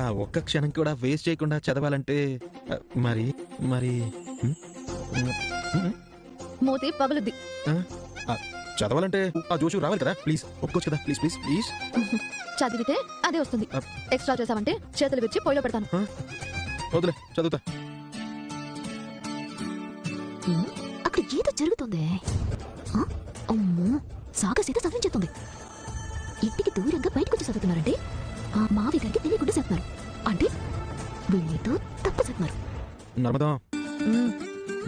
ఆ ఒక్క క్షణం కూడా వేస్ట్ చేయకుండా చదవాలంటే మరి మరి మోతి పగులుద్ది. చదవాలంటే ఆ జోషు రావాలి కదా. ప్లీజ్ ఒప్పుకోవచ్చు కదా. Please please please. చదివితే అదే వస్తుంది. ఎక్స్ట్రా చేసావంటే చేతులు విచ్చి పొయ్యిలో పెడతాను. వదిలే చదువుతా. అక్కడ ఏదో జరుగుతుంది. అమ్మో సాగసీత చదివించేస్తుంది. ఇంటికి దూరంగా బయటకు వచ్చి చదువుతున్నారంటే ఆ మావి గారికి తెలియకుండా చదువుతున్నారు. అంటే వీళ్ళతో తప్పు చదువుతున్నారు. నర్మదా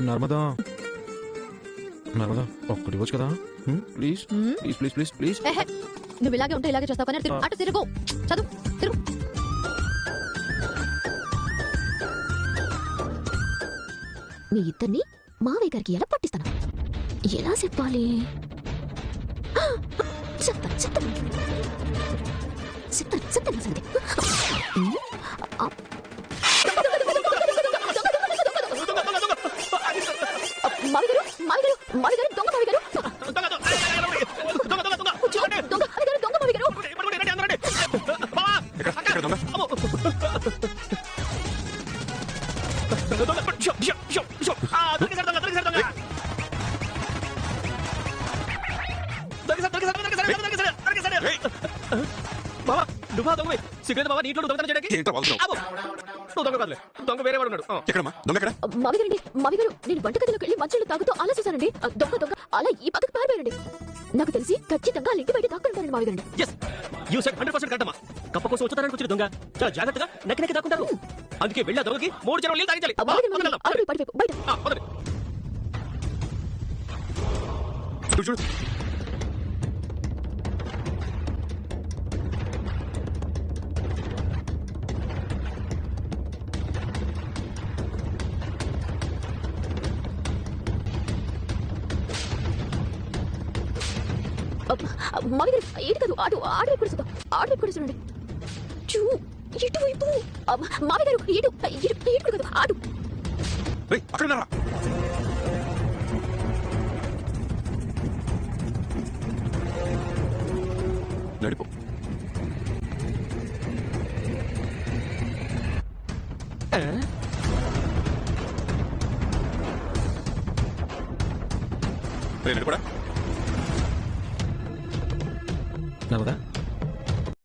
నర్మదా నర్మదా ఒక్కటి వచ్చు కదా. Please please please please please. నువ్వు ఇలాగే ఉంటే ఇలాగే చేస్తావు కానీ అటు తిరుగు. చదువు తిరుగు. మీ ఇద్దరిని మావయ్య గారికి ఎలా పట్టిస్తాను? ఎలా చెప్పాలి? చెప్తాను చెప్తాను చెప్తాను చెప్తాను సంగతి. మావిగారు మావిగారు మావిగారు దొంగ మావిగారు దొంగ మావిగారు దొంగ మావిగారు. నువ్వు దొంగ సిగరెట్ బాబా నీటిలో దొంగతనం చేయడానికి నువ్వు దొంగ కాదులే. దొంగ వేరే వాడు ఉన్నాడు. మావిగారండి మావిగారు నేను వంటగదిలోకి వెళ్ళి మంచులు తాగుతూ అలా చూసానండి. దొంగ దొంగ అలా ఈ పక్కకు పారిపోయారండి. నాకు తెలిసి ఖచ్చితంగా ఇంటి బయట దాక్కుంటారండి మావిగారండి. యూ సెడ్ 100% కరెక్ట్ అమ్మా. కప్ప కోసం వచ్చేదానికి వచ్చిన దొంగ చాలా జాగ్రత్తగా నక్కి దాక్కుంటారు. అందుకే వెళ్ళా దొంగకి 3 చెరువులు నీళ్ళు తాగించాలి. బయట చూడు మావిగారు ఏది కాదు ఆడవైపు కూడా ఆడవైపు కూడా చూడండి. ఇటువైపు మావిగారు ఏడు ఏడు కాదు ఆడు. నడిపో. నర్మదా